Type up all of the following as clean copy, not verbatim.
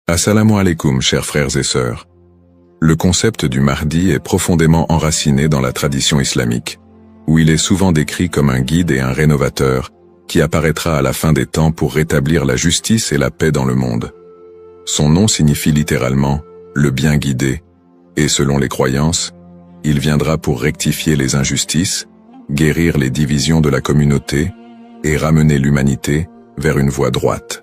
Assalamu alaikum, chers frères et sœurs. Le concept du Mahdi est profondément enraciné dans la tradition islamique, où il est souvent décrit comme un guide et un rénovateur, qui apparaîtra à la fin des temps pour rétablir la justice et la paix dans le monde. Son nom signifie littéralement « le bien guidé », et selon les croyances, il viendra pour rectifier les injustices, guérir les divisions de la communauté et ramener l'humanité vers une voie droite.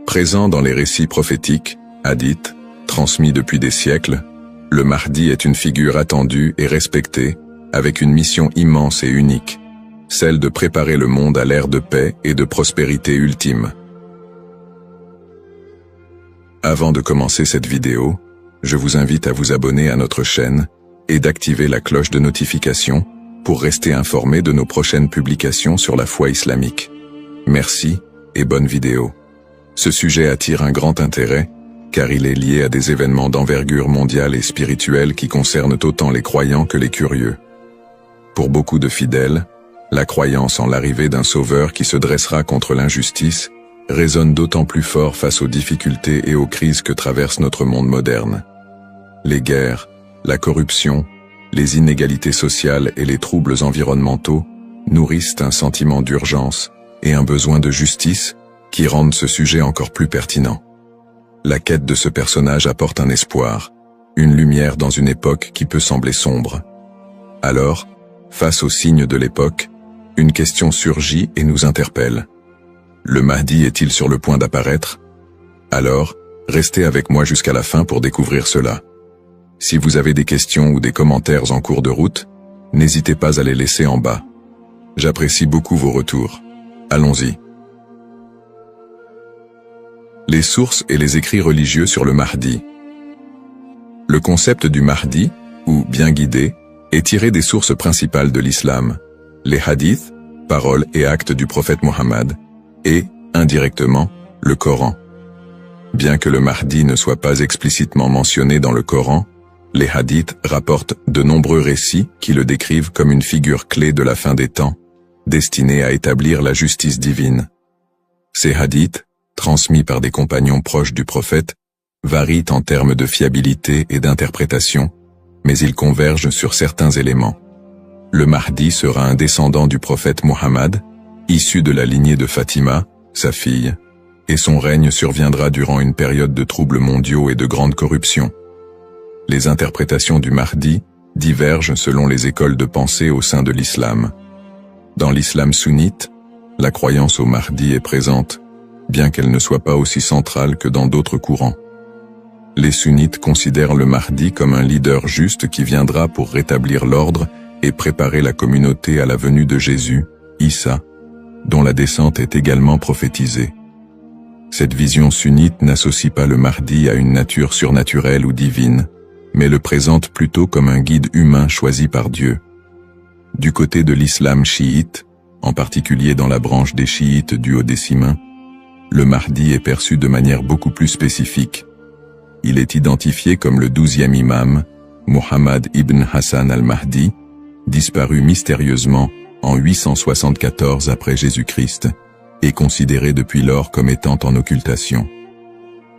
Présent dans les récits prophétiques, hadiths, transmis depuis des siècles, le Mahdi est une figure attendue et respectée, avec une mission immense et unique, celle de préparer le monde à l'ère de paix et de prospérité ultime. Avant de commencer cette vidéo, je vous invite à vous abonner à notre chaîne et d'activer la cloche de notification pour rester informé de nos prochaines publications sur la foi islamique. Merci et bonne vidéo. Ce sujet attire un grand intérêt, car il est lié à des événements d'envergure mondiale et spirituelle qui concernent autant les croyants que les curieux. Pour beaucoup de fidèles, la croyance en l'arrivée d'un sauveur qui se dressera contre l'injustice résonne d'autant plus fort face aux difficultés et aux crises que traverse notre monde moderne. Les guerres, la corruption, les inégalités sociales et les troubles environnementaux nourrissent un sentiment d'urgence et un besoin de justice qui rendent ce sujet encore plus pertinent. La quête de ce personnage apporte un espoir, une lumière dans une époque qui peut sembler sombre. Alors, face aux signes de l'époque, une question surgit et nous interpelle. Le Mahdi est-il sur le point d'apparaître? Alors, restez avec moi jusqu'à la fin pour découvrir cela. Si vous avez des questions ou des commentaires en cours de route, n'hésitez pas à les laisser en bas. J'apprécie beaucoup vos retours. Allons-y. Les sources et les écrits religieux sur le Mahdi. Le concept du Mahdi, ou bien guidé, est tiré des sources principales de l'islam, les hadiths, paroles et actes du prophète Mohammed, et, indirectement, le Coran. Bien que le Mahdi ne soit pas explicitement mentionné dans le Coran, les hadiths rapportent de nombreux récits qui le décrivent comme une figure clé de la fin des temps, destinée à établir la justice divine. Ces hadiths, transmis par des compagnons proches du prophète, varient en termes de fiabilité et d'interprétation, mais ils convergent sur certains éléments. Le Mahdi sera un descendant du prophète Mohammed, issu de la lignée de Fatima, sa fille, et son règne surviendra durant une période de troubles mondiaux et de grande corruption. Les interprétations du Mahdi divergent selon les écoles de pensée au sein de l'islam. Dans l'islam sunnite, la croyance au Mahdi est présente, bien qu'elle ne soit pas aussi centrale que dans d'autres courants. Les sunnites considèrent le Mahdi comme un leader juste qui viendra pour rétablir l'ordre et préparer la communauté à la venue de Jésus, Issa, dont la descente est également prophétisée. Cette vision sunnite n'associe pas le Mahdi à une nature surnaturelle ou divine, mais le présente plutôt comme un guide humain choisi par Dieu. Du côté de l'islam chiite, en particulier dans la branche des chiites duodécimains, le Mahdi est perçu de manière beaucoup plus spécifique. Il est identifié comme le 12e imam, Muhammad ibn Hassan al-Mahdi, disparu mystérieusement en 874 après Jésus-Christ, et considéré depuis lors comme étant en occultation.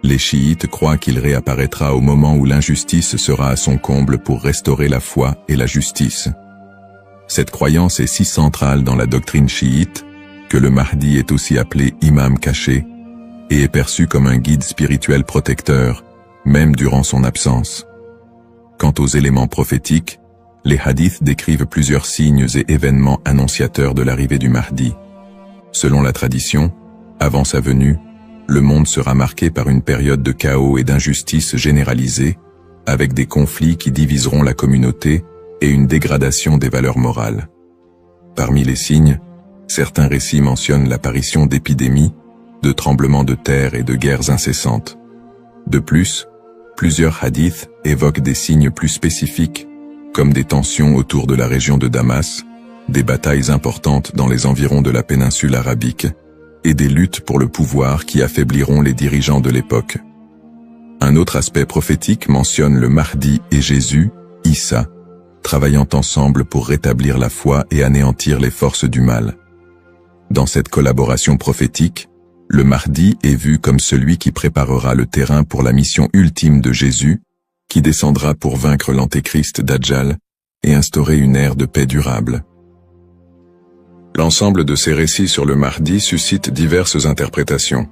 Les chiites croient qu'il réapparaîtra au moment où l'injustice sera à son comble pour restaurer la foi et la justice. Cette croyance est si centrale dans la doctrine chiite que le Mahdi est aussi appelé imam caché et est perçu comme un guide spirituel protecteur, même durant son absence. Quant aux éléments prophétiques, les hadiths décrivent plusieurs signes et événements annonciateurs de l'arrivée du Mahdi. Selon la tradition, avant sa venue, le monde sera marqué par une période de chaos et d'injustice généralisée, avec des conflits qui diviseront la communauté et une dégradation des valeurs morales. Parmi les signes, certains récits mentionnent l'apparition d'épidémies, de tremblements de terre et de guerres incessantes. De plus, plusieurs hadiths évoquent des signes plus spécifiques, comme des tensions autour de la région de Damas, des batailles importantes dans les environs de la péninsule arabique, et des luttes pour le pouvoir qui affaibliront les dirigeants de l'époque. Un autre aspect prophétique mentionne le Mahdi et Jésus, Issa, travaillant ensemble pour rétablir la foi et anéantir les forces du mal. Dans cette collaboration prophétique, le Mahdi est vu comme celui qui préparera le terrain pour la mission ultime de Jésus, qui descendra pour vaincre l'antéchrist Dajjal et instaurer une ère de paix durable. L'ensemble de ces récits sur le Mahdi suscite diverses interprétations.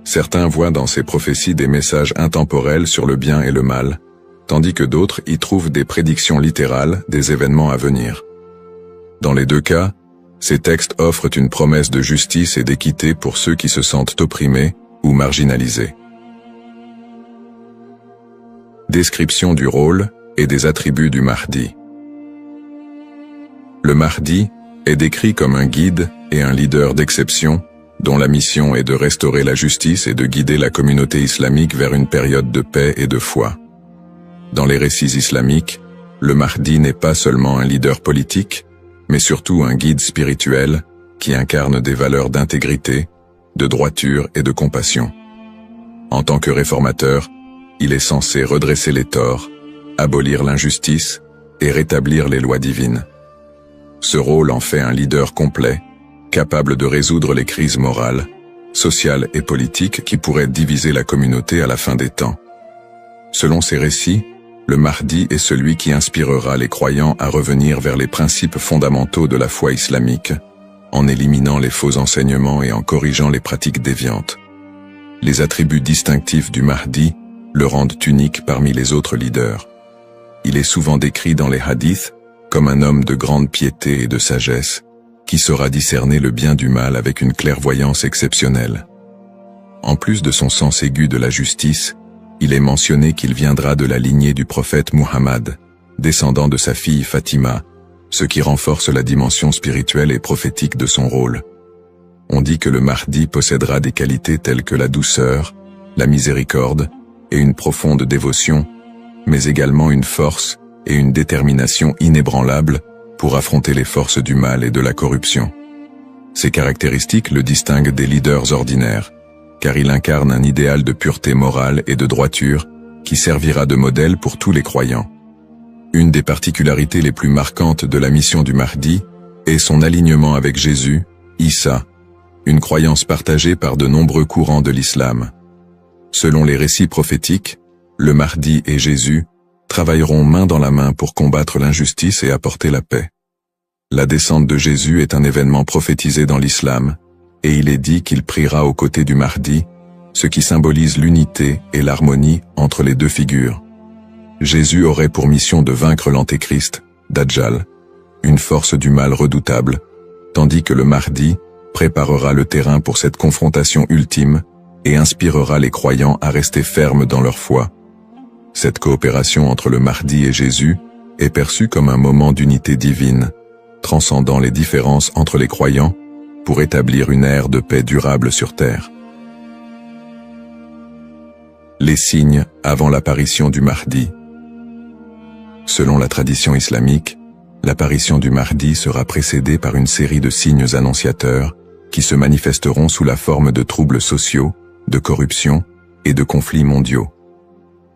Certains voient dans ces prophéties des messages intemporels sur le bien et le mal, tandis que d'autres y trouvent des prédictions littérales des événements à venir. Dans les deux cas, ces textes offrent une promesse de justice et d'équité pour ceux qui se sentent opprimés ou marginalisés. Description du rôle et des attributs du Mahdi. Le Mahdi est décrit comme un guide et un leader d'exception, dont la mission est de restaurer la justice et de guider la communauté islamique vers une période de paix et de foi. Dans les récits islamiques, le Mahdi n'est pas seulement un leader politique, mais surtout un guide spirituel qui incarne des valeurs d'intégrité, de droiture et de compassion. En tant que réformateur, il est censé redresser les torts, abolir l'injustice et rétablir les lois divines. Ce rôle en fait un leader complet, capable de résoudre les crises morales, sociales et politiques qui pourraient diviser la communauté à la fin des temps. Selon ces récits, le Mahdi est celui qui inspirera les croyants à revenir vers les principes fondamentaux de la foi islamique, en éliminant les faux enseignements et en corrigeant les pratiques déviantes. Les attributs distinctifs du Mahdi le rendent unique parmi les autres leaders. Il est souvent décrit dans les hadiths comme un homme de grande piété et de sagesse, qui saura discerner le bien du mal avec une clairvoyance exceptionnelle. En plus de son sens aigu de la justice, il est mentionné qu'il viendra de la lignée du prophète Muhammad, descendant de sa fille Fatima, ce qui renforce la dimension spirituelle et prophétique de son rôle. On dit que le Mahdi possédera des qualités telles que la douceur, la miséricorde et une profonde dévotion, mais également une force et une détermination inébranlables pour affronter les forces du mal et de la corruption. Ces caractéristiques le distinguent des leaders ordinaires, car il incarne un idéal de pureté morale et de droiture qui servira de modèle pour tous les croyants. Une des particularités les plus marquantes de la mission du Mahdi est son alignement avec Jésus, Issa, une croyance partagée par de nombreux courants de l'islam. Selon les récits prophétiques, le Mahdi et Jésus travailleront main dans la main pour combattre l'injustice et apporter la paix. La descente de Jésus est un événement prophétisé dans l'islam, et il est dit qu'il priera aux côtés du Mahdi, ce qui symbolise l'unité et l'harmonie entre les deux figures. Jésus aurait pour mission de vaincre l'antéchrist, Dajjal, une force du mal redoutable, tandis que le Mahdi préparera le terrain pour cette confrontation ultime et inspirera les croyants à rester fermes dans leur foi. Cette coopération entre le Mahdi et Jésus est perçue comme un moment d'unité divine, transcendant les différences entre les croyants pour établir une ère de paix durable sur terre. Les signes avant l'apparition du Mahdi. Selon la tradition islamique, l'apparition du Mahdi sera précédée par une série de signes annonciateurs qui se manifesteront sous la forme de troubles sociaux, de corruption et de conflits mondiaux.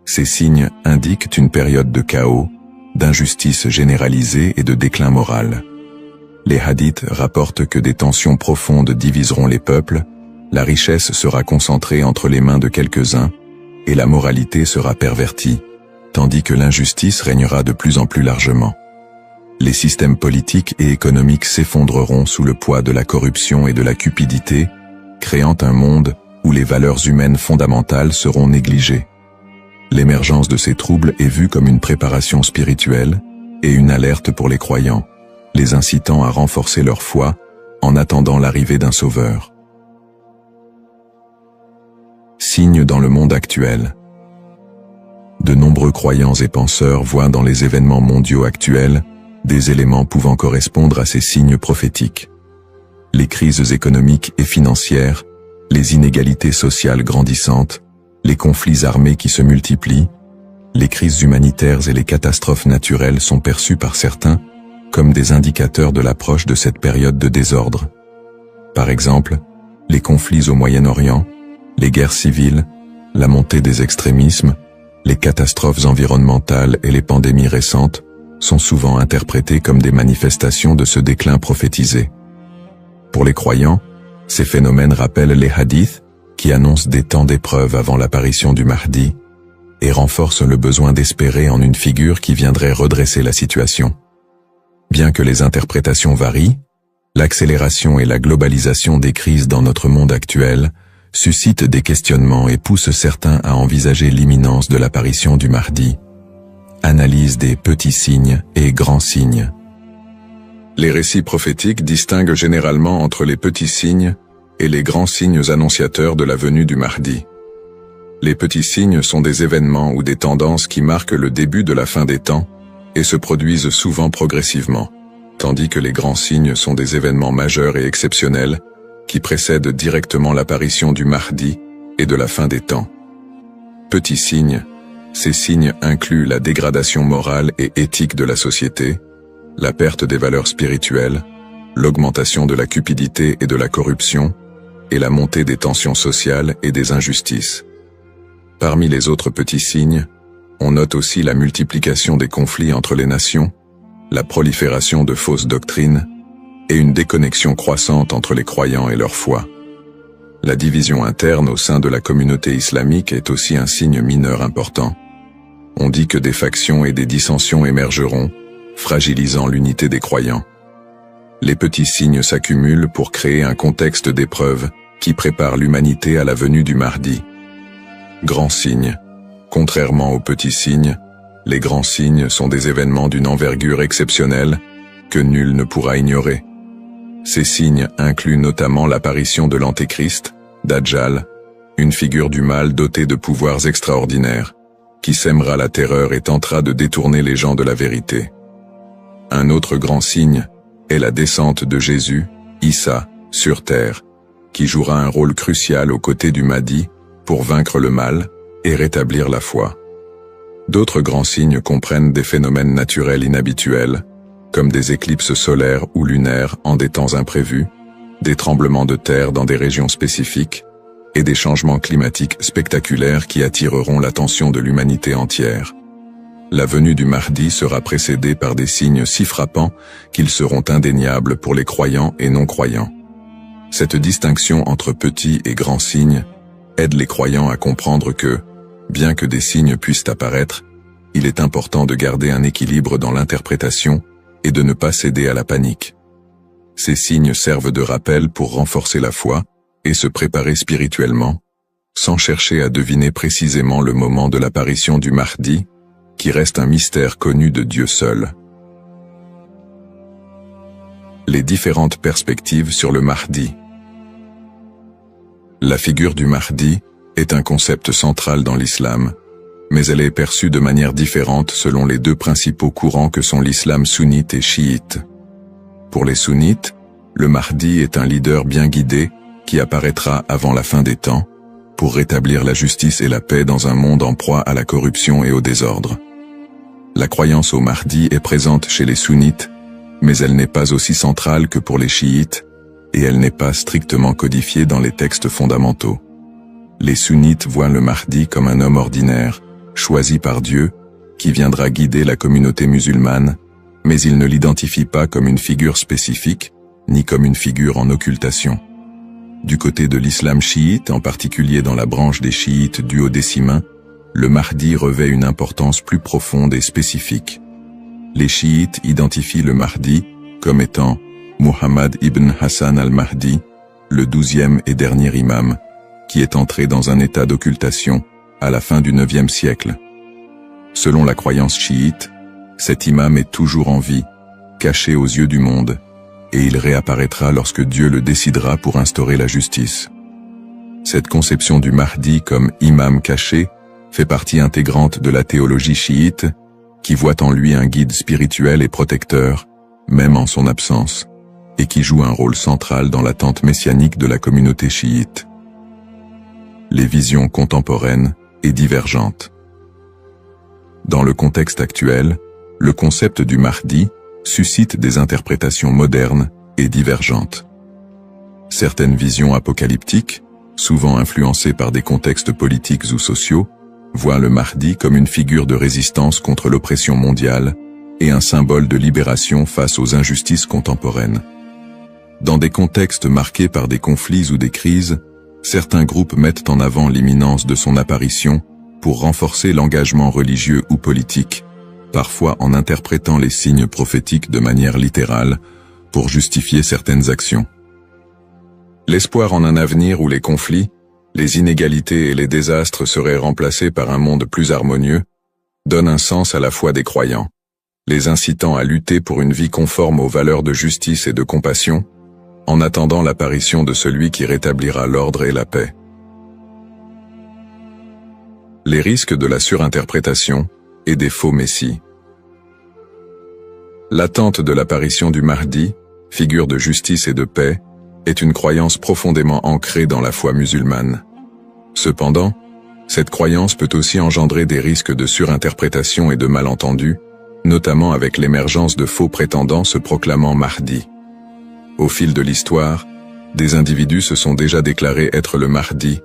Ces signes indiquent une période de chaos, d'injustice généralisée et de déclin moral. Les hadiths rapportent que des tensions profondes diviseront les peuples, la richesse sera concentrée entre les mains de quelques-uns, et la moralité sera pervertie, tandis que l'injustice régnera de plus en plus largement. Les systèmes politiques et économiques s'effondreront sous le poids de la corruption et de la cupidité, créant un monde où les valeurs humaines fondamentales seront négligées. L'émergence de ces troubles est vue comme une préparation spirituelle et une alerte pour les croyants, les incitant à renforcer leur foi en attendant l'arrivée d'un sauveur. Signes dans le monde actuel. De nombreux croyants et penseurs voient dans les événements mondiaux actuels des éléments pouvant correspondre à ces signes prophétiques. Les crises économiques et financières, les inégalités sociales grandissantes, les conflits armés qui se multiplient, les crises humanitaires et les catastrophes naturelles sont perçues par certains comme des indicateurs de l'approche de cette période de désordre. Par exemple, les conflits au Moyen-Orient, les guerres civiles, la montée des extrémismes, les catastrophes environnementales et les pandémies récentes sont souvent interprétés comme des manifestations de ce déclin prophétisé. Pour les croyants, Ces phénomènes rappellent les hadiths, qui annoncent des temps d'épreuve avant l'apparition du Mahdi, et renforcent le besoin d'espérer en une figure qui viendrait redresser la situation. Bien que les interprétations varient, l'accélération et la globalisation des crises dans notre monde actuel suscitent des questionnements et poussent certains à envisager l'imminence de l'apparition du Mahdi. Analyse des petits signes et grands signes. Les récits prophétiques distinguent généralement entre les petits signes et les grands signes annonciateurs de la venue du Mahdi. Les petits signes sont des événements ou des tendances qui marquent le début de la fin des temps et se produisent souvent progressivement, tandis que les grands signes sont des événements majeurs et exceptionnels qui précèdent directement l'apparition du Mahdi et de la fin des temps. Petits signes, ces signes incluent la dégradation morale et éthique de la société, la perte des valeurs spirituelles, l'augmentation de la cupidité et de la corruption, et la montée des tensions sociales et des injustices. Parmi les autres petits signes, on note aussi la multiplication des conflits entre les nations, la prolifération de fausses doctrines, et une déconnexion croissante entre les croyants et leur foi. La division interne au sein de la communauté islamique est aussi un signe mineur important. On dit que des factions et des dissensions émergeront, fragilisant l'unité des croyants. Les petits signes s'accumulent pour créer un contexte d'épreuve qui prépare l'humanité à la venue du Mahdi. Grands signes. Contrairement aux petits signes, les grands signes sont des événements d'une envergure exceptionnelle que nul ne pourra ignorer. Ces signes incluent notamment l'apparition de l'Antéchrist, Dajjal, une figure du mal dotée de pouvoirs extraordinaires, qui sèmera la terreur et tentera de détourner les gens de la vérité. Un autre grand signe est la descente de Jésus, Issa, sur terre, qui jouera un rôle crucial aux côtés du Mahdi pour vaincre le mal et rétablir la foi. D'autres grands signes comprennent des phénomènes naturels inhabituels, comme des éclipses solaires ou lunaires en des temps imprévus, des tremblements de terre dans des régions spécifiques, et des changements climatiques spectaculaires qui attireront l'attention de l'humanité entière. La venue du Mahdi sera précédée par des signes si frappants qu'ils seront indéniables pour les croyants et non-croyants. Cette distinction entre petits et grands signes aide les croyants à comprendre que, bien que des signes puissent apparaître, il est important de garder un équilibre dans l'interprétation et de ne pas céder à la panique. Ces signes servent de rappel pour renforcer la foi et se préparer spirituellement, sans chercher à deviner précisément le moment de l'apparition du Mahdi, qui reste un mystère connu de Dieu seul. Les différentes perspectives sur le Mahdi. La figure du Mahdi est un concept central dans l'islam, mais elle est perçue de manière différente selon les deux principaux courants que sont l'islam sunnite et chiite. Pour les sunnites, le Mahdi est un leader bien guidé qui apparaîtra avant la fin des temps, pour rétablir la justice et la paix dans un monde en proie à la corruption et au désordre. La croyance au Mahdi est présente chez les sunnites, mais elle n'est pas aussi centrale que pour les chiites, et elle n'est pas strictement codifiée dans les textes fondamentaux. Les sunnites voient le Mahdi comme un homme ordinaire, choisi par Dieu, qui viendra guider la communauté musulmane, mais ils ne l'identifient pas comme une figure spécifique, ni comme une figure en occultation. Du côté de l'islam chiite, en particulier dans la branche des chiites duodécimains, le Mahdi revêt une importance plus profonde et spécifique. Les chiites identifient le Mahdi comme étant Muhammad ibn Hassan al-Mahdi, le 12e et dernier imam, qui est entré dans un état d'occultation à la fin du 9e siècle. Selon la croyance chiite, cet imam est toujours en vie, caché aux yeux du monde, et il réapparaîtra lorsque Dieu le décidera pour instaurer la justice. Cette conception du Mahdi comme imam caché fait partie intégrante de la théologie chiite, qui voit en lui un guide spirituel et protecteur, même en son absence, et qui joue un rôle central dans l'attente messianique de la communauté chiite. Les visions contemporaines et divergentes. Dans le contexte actuel, le concept du Mahdi suscite des interprétations modernes et divergentes. Certaines visions apocalyptiques, souvent influencées par des contextes politiques ou sociaux, voient le Mahdi comme une figure de résistance contre l'oppression mondiale et un symbole de libération face aux injustices contemporaines. Dans des contextes marqués par des conflits ou des crises, certains groupes mettent en avant l'imminence de son apparition pour renforcer l'engagement religieux ou politique, parfois en interprétant les signes prophétiques de manière littérale pour justifier certaines actions. L'espoir en un avenir où les conflits, les inégalités et les désastres seraient remplacés par un monde plus harmonieux, donne un sens à la foi des croyants, les incitant à lutter pour une vie conforme aux valeurs de justice et de compassion, en attendant l'apparition de celui qui rétablira l'ordre et la paix. Les risques de la surinterprétation et des faux messies. L'attente de l'apparition du Mahdi, figure de justice et de paix, est une croyance profondément ancrée dans la foi musulmane. Cependant, cette croyance peut aussi engendrer des risques de surinterprétation et de malentendus, notamment avec l'émergence de faux prétendants se proclamant Mahdi. Au fil de l'histoire, des individus se sont déjà déclarés être le Mahdi,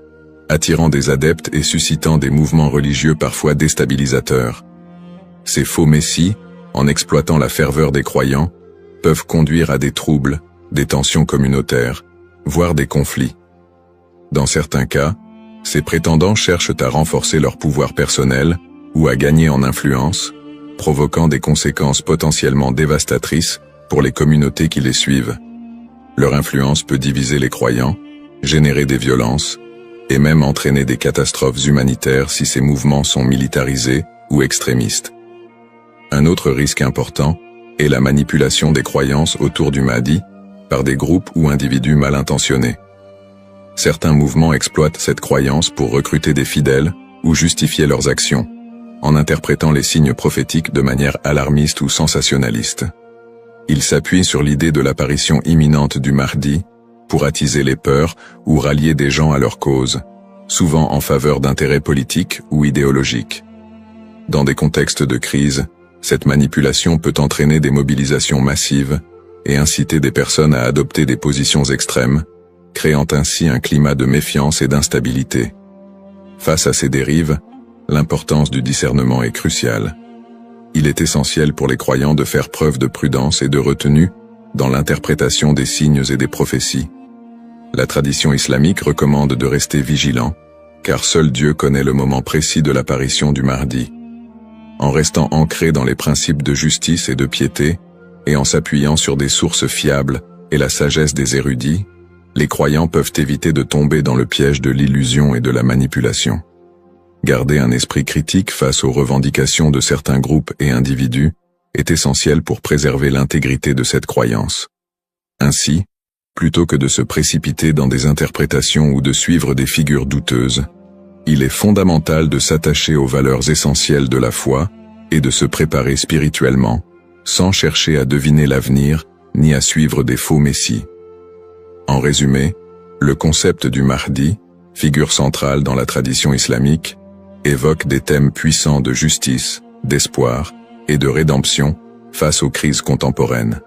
attirant des adeptes et suscitant des mouvements religieux parfois déstabilisateurs. Ces faux messies, en exploitant la ferveur des croyants, peuvent conduire à des troubles, des tensions communautaires, voire des conflits. Dans certains cas, ces prétendants cherchent à renforcer leur pouvoir personnel ou à gagner en influence, provoquant des conséquences potentiellement dévastatrices pour les communautés qui les suivent. Leur influence peut diviser les croyants, générer des violences, et même entraîner des catastrophes humanitaires si ces mouvements sont militarisés ou extrémistes. Un autre risque important est la manipulation des croyances autour du Mahdi par des groupes ou individus mal intentionnés. Certains mouvements exploitent cette croyance pour recruter des fidèles ou justifier leurs actions, en interprétant les signes prophétiques de manière alarmiste ou sensationnaliste. Ils s'appuient sur l'idée de l'apparition imminente du Mahdi pour attiser les peurs ou rallier des gens à leur cause, souvent en faveur d'intérêts politiques ou idéologiques. Dans des contextes de crise, cette manipulation peut entraîner des mobilisations massives et inciter des personnes à adopter des positions extrêmes, créant ainsi un climat de méfiance et d'instabilité. Face à ces dérives, l'importance du discernement est cruciale. Il est essentiel pour les croyants de faire preuve de prudence et de retenue dans l'interprétation des signes et des prophéties. La tradition islamique recommande de rester vigilant, car seul Dieu connaît le moment précis de l'apparition du Mahdi. En restant ancré dans les principes de justice et de piété, et en s'appuyant sur des sources fiables et la sagesse des érudits, les croyants peuvent éviter de tomber dans le piège de l'illusion et de la manipulation. Garder un esprit critique face aux revendications de certains groupes et individus est essentiel pour préserver l'intégrité de cette croyance. Ainsi, plutôt que de se précipiter dans des interprétations ou de suivre des figures douteuses, il est fondamental de s'attacher aux valeurs essentielles de la foi et de se préparer spirituellement, sans chercher à deviner l'avenir ni à suivre des faux messies. En résumé, le concept du Mahdi, figure centrale dans la tradition islamique, évoque des thèmes puissants de justice, d'espoir et de rédemption face aux crises contemporaines.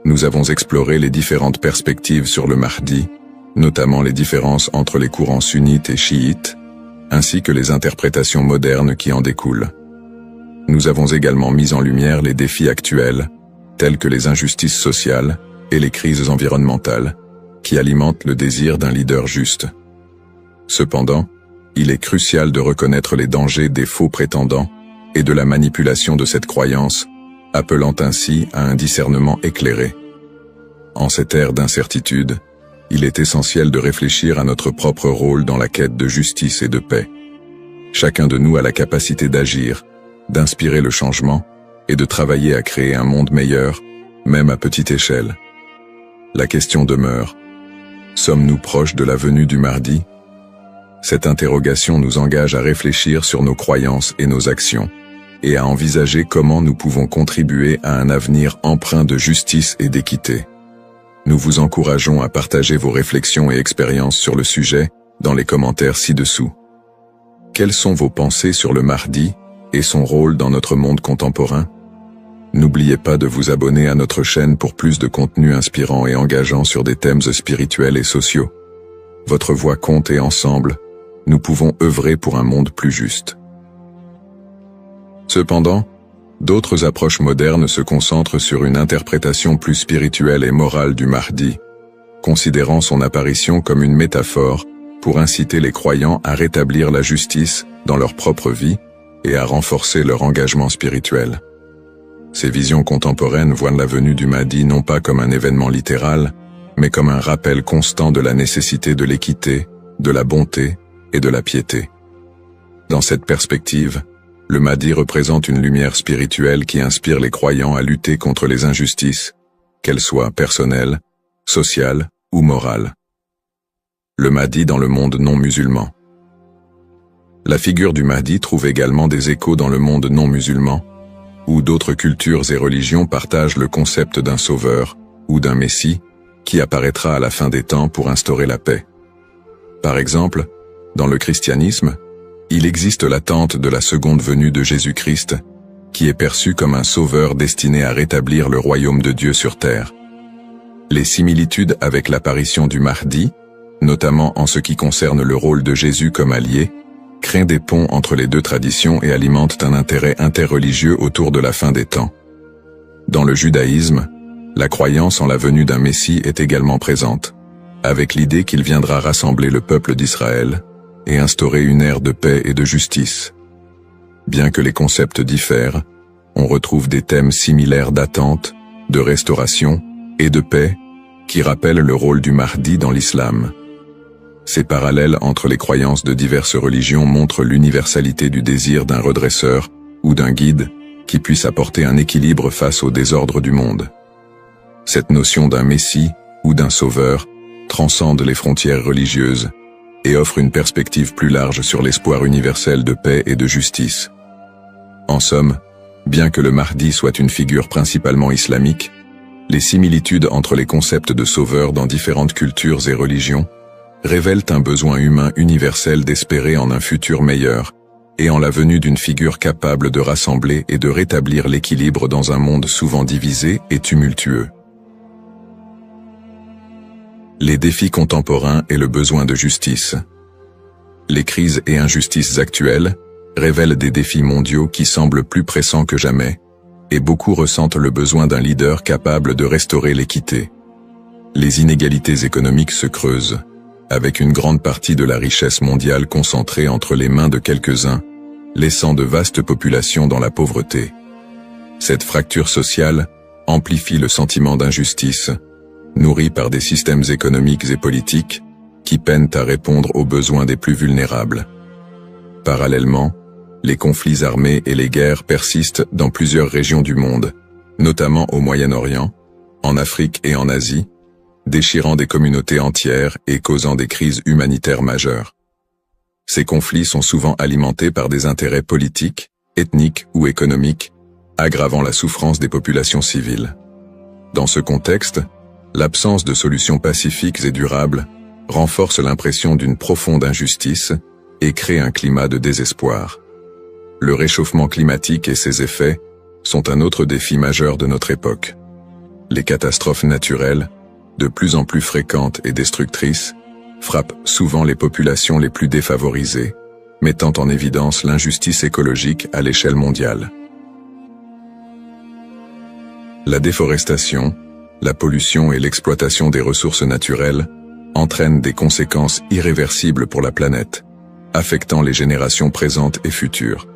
Nous avons exploré les différentes perspectives sur le Mahdi, notamment les différences entre les courants sunnites et chiites, ainsi que les interprétations modernes qui en découlent. Nous avons également mis en lumière les défis actuels, tels que les injustices sociales et les crises environnementales, qui alimentent le désir d'un leader juste. Cependant, il est crucial de reconnaître les dangers des faux prétendants et de la manipulation de cette croyance, appelant ainsi à un discernement éclairé. En cette ère d'incertitude, il est essentiel de réfléchir à notre propre rôle dans la quête de justice et de paix. Chacun de nous a la capacité d'agir, d'inspirer le changement et de travailler à créer un monde meilleur, même à petite échelle. La question demeure: sommes-nous proches de la venue du Mahdi ? Cette interrogation nous engage à réfléchir sur nos croyances et nos actions, et à envisager comment nous pouvons contribuer à un avenir empreint de justice et d'équité. Nous vous encourageons à partager vos réflexions et expériences sur le sujet dans les commentaires ci-dessous. Quelles sont vos pensées sur le Mahdi et son rôle dans notre monde contemporain? N'oubliez pas de vous abonner à notre chaîne pour plus de contenu inspirant et engageant sur des thèmes spirituels et sociaux. Votre voix compte et ensemble, nous pouvons œuvrer pour un monde plus juste. Cependant, D'autres approches modernes se concentrent sur une interprétation plus spirituelle et morale du Mahdi, considérant son apparition comme une métaphore pour inciter les croyants à rétablir la justice dans leur propre vie et à renforcer leur engagement spirituel. Ces visions contemporaines voient la venue du Mahdi non pas comme un événement littéral, mais comme un rappel constant de la nécessité de l'équité, de la bonté et de la piété. Dans cette perspective, le Mahdi représente une lumière spirituelle qui inspire les croyants à lutter contre les injustices, qu'elles soient personnelles, sociales ou morales. Le Mahdi dans le monde non musulman. La figure du Mahdi trouve également des échos dans le monde non musulman, où d'autres cultures et religions partagent le concept d'un sauveur ou d'un messie qui apparaîtra à la fin des temps pour instaurer la paix. Par exemple, dans le christianisme, il existe l'attente de la seconde venue de Jésus-Christ, qui est perçu comme un sauveur destiné à rétablir le royaume de Dieu sur terre. Les similitudes avec l'apparition du Mahdi, notamment en ce qui concerne le rôle de Jésus comme allié, créent des ponts entre les deux traditions et alimentent un intérêt interreligieux autour de la fin des temps. Dans le judaïsme, la croyance en la venue d'un Messie est également présente, avec l'idée qu'il viendra rassembler le peuple d'Israël et instaurer une ère de paix et de justice. Bien que les concepts diffèrent, on retrouve des thèmes similaires d'attente, de restauration et de paix qui rappellent le rôle du Mahdi dans l'islam. Ces parallèles entre les croyances de diverses religions montrent l'universalité du désir d'un redresseur ou d'un guide qui puisse apporter un équilibre face au désordre du monde. Cette notion d'un messie ou d'un sauveur transcende les frontières religieuses et offre une perspective plus large sur l'espoir universel de paix et de justice. En somme, bien que le Mahdi soit une figure principalement islamique, les similitudes entre les concepts de sauveur dans différentes cultures et religions révèlent un besoin humain universel d'espérer en un futur meilleur et en la venue d'une figure capable de rassembler et de rétablir l'équilibre dans un monde souvent divisé et tumultueux. Les défis contemporains et le besoin de justice. Les crises et injustices actuelles révèlent des défis mondiaux qui semblent plus pressants que jamais, et beaucoup ressentent le besoin d'un leader capable de restaurer l'équité. Les inégalités économiques se creusent, avec une grande partie de la richesse mondiale concentrée entre les mains de quelques-uns, laissant de vastes populations dans la pauvreté. Cette fracture sociale amplifie le sentiment d'injustice, nourri par des systèmes économiques et politiques qui peinent à répondre aux besoins des plus vulnérables. Parallèlement, les conflits armés et les guerres persistent dans plusieurs régions du monde, notamment au Moyen-Orient, en Afrique et en Asie, déchirant des communautés entières et causant des crises humanitaires majeures. Ces conflits sont souvent alimentés par des intérêts politiques, ethniques ou économiques, aggravant la souffrance des populations civiles. Dans ce contexte, l'absence de solutions pacifiques et durables renforce l'impression d'une profonde injustice et crée un climat de désespoir. Le réchauffement climatique et ses effets sont un autre défi majeur de notre époque. Les catastrophes naturelles, de plus en plus fréquentes et destructrices, frappent souvent les populations les plus défavorisées, mettant en évidence l'injustice écologique à l'échelle mondiale. La déforestation, la pollution et l'exploitation des ressources naturelles entraînent des conséquences irréversibles pour la planète, affectant les générations présentes et futures.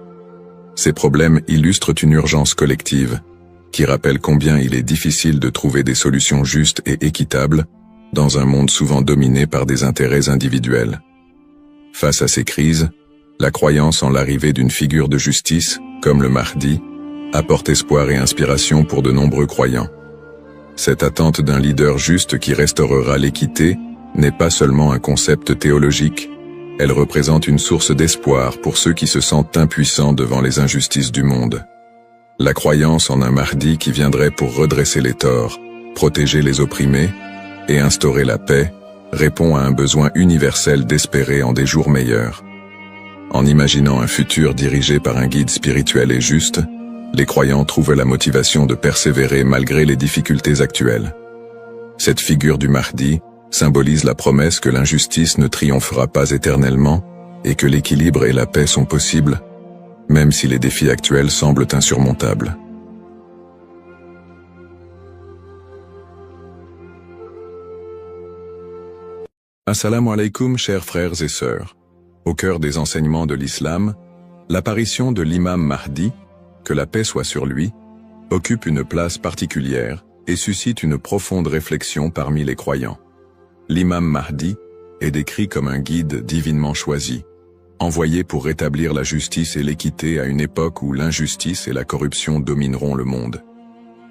Ces problèmes illustrent une urgence collective, qui rappelle combien il est difficile de trouver des solutions justes et équitables dans un monde souvent dominé par des intérêts individuels. Face à ces crises, la croyance en l'arrivée d'une figure de justice, comme le Mahdi, apporte espoir et inspiration pour de nombreux croyants. Cette attente d'un leader juste qui restaurera l'équité n'est pas seulement un concept théologique, elle représente une source d'espoir pour ceux qui se sentent impuissants devant les injustices du monde. La croyance en un Mahdi qui viendrait pour redresser les torts, protéger les opprimés et instaurer la paix répond à un besoin universel d'espérer en des jours meilleurs. En imaginant un futur dirigé par un guide spirituel et juste, les croyants trouvent la motivation de persévérer malgré les difficultés actuelles. Cette figure du Mahdi symbolise la promesse que l'injustice ne triomphera pas éternellement et que l'équilibre et la paix sont possibles, même si les défis actuels semblent insurmontables. Assalamu alaikum, chers frères et sœurs. Au cœur des enseignements de l'islam, l'apparition de l'imam Mahdi, que la paix soit sur lui, occupe une place particulière et suscite une profonde réflexion parmi les croyants. L'imam Mahdi est décrit comme un guide divinement choisi, envoyé pour rétablir la justice et l'équité à une époque où l'injustice et la corruption domineront le monde.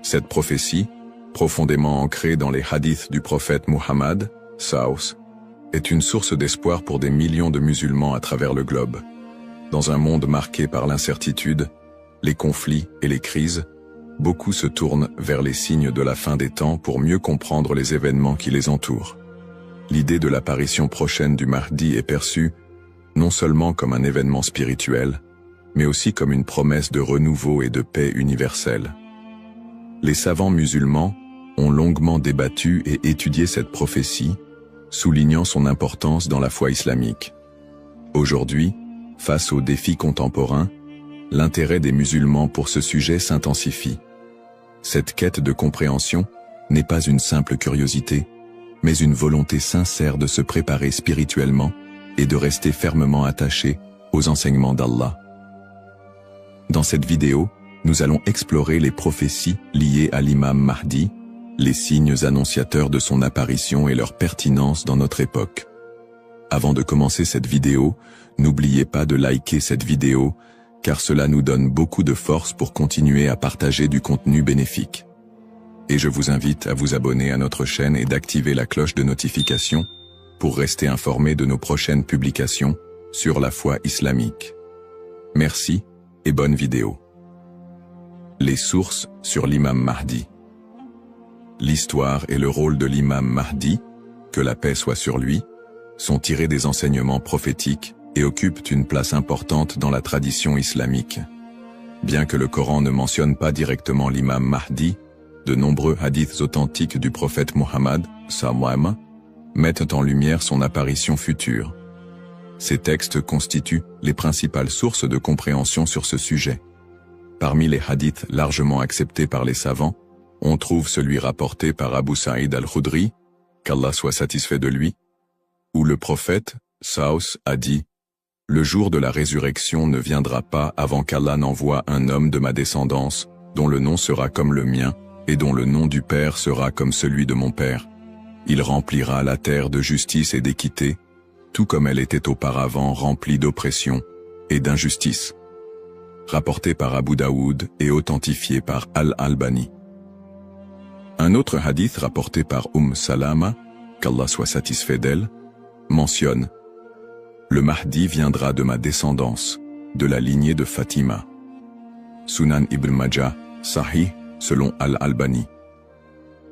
Cette prophétie, profondément ancrée dans les hadiths du prophète Muhammad, Saus, est une source d'espoir pour des millions de musulmans à travers le globe. Dans un monde marqué par l'incertitude, les conflits et les crises, beaucoup se tournent vers les signes de la fin des temps pour mieux comprendre les événements qui les entourent. L'idée de l'apparition prochaine du Mahdi est perçue non seulement comme un événement spirituel, mais aussi comme une promesse de renouveau et de paix universelle. Les savants musulmans ont longuement débattu et étudié cette prophétie, soulignant son importance dans la foi islamique. Aujourd'hui, face aux défis contemporains, l'intérêt des musulmans pour ce sujet s'intensifie. Cette quête de compréhension n'est pas une simple curiosité, mais une volonté sincère de se préparer spirituellement et de rester fermement attaché aux enseignements d'Allah. Dans cette vidéo, nous allons explorer les prophéties liées à l'imam Mahdi, les signes annonciateurs de son apparition et leur pertinence dans notre époque. Avant de commencer cette vidéo, n'oubliez pas de liker cette vidéo, car cela nous donne beaucoup de force pour continuer à partager du contenu bénéfique. Et je vous invite à vous abonner à notre chaîne et d'activer la cloche de notification pour rester informé de nos prochaines publications sur la foi islamique. Merci et bonne vidéo. Les sources sur l'imam Mahdi. L'histoire et le rôle de l'imam Mahdi, que la paix soit sur lui, sont tirés des enseignements prophétiques et occupent une place importante dans la tradition islamique. Bien que le Coran ne mentionne pas directement l'imam Mahdi, de nombreux hadiths authentiques du prophète Muhammad, sallam, mettent en lumière son apparition future. Ces textes constituent les principales sources de compréhension sur ce sujet. Parmi les hadiths largement acceptés par les savants, on trouve celui rapporté par Abu Saïd al-Khudri, qu'Allah soit satisfait de lui, où le prophète, Saus, a dit « Le jour de la résurrection ne viendra pas avant qu'Allah n'envoie un homme de ma descendance, dont le nom sera comme le mien, et dont le nom du Père sera comme celui de mon Père. Il remplira la terre de justice et d'équité, tout comme elle était auparavant remplie d'oppression et d'injustice. » Rapporté par Abu Daoud et authentifié par Al-Albani. Un autre hadith rapporté par Salama, qu'Allah soit satisfait d'elle, mentionne « Le Mahdi viendra de ma descendance, de la lignée de Fatima. » Sunan ibn Majah, Sahih, selon Al-Albani.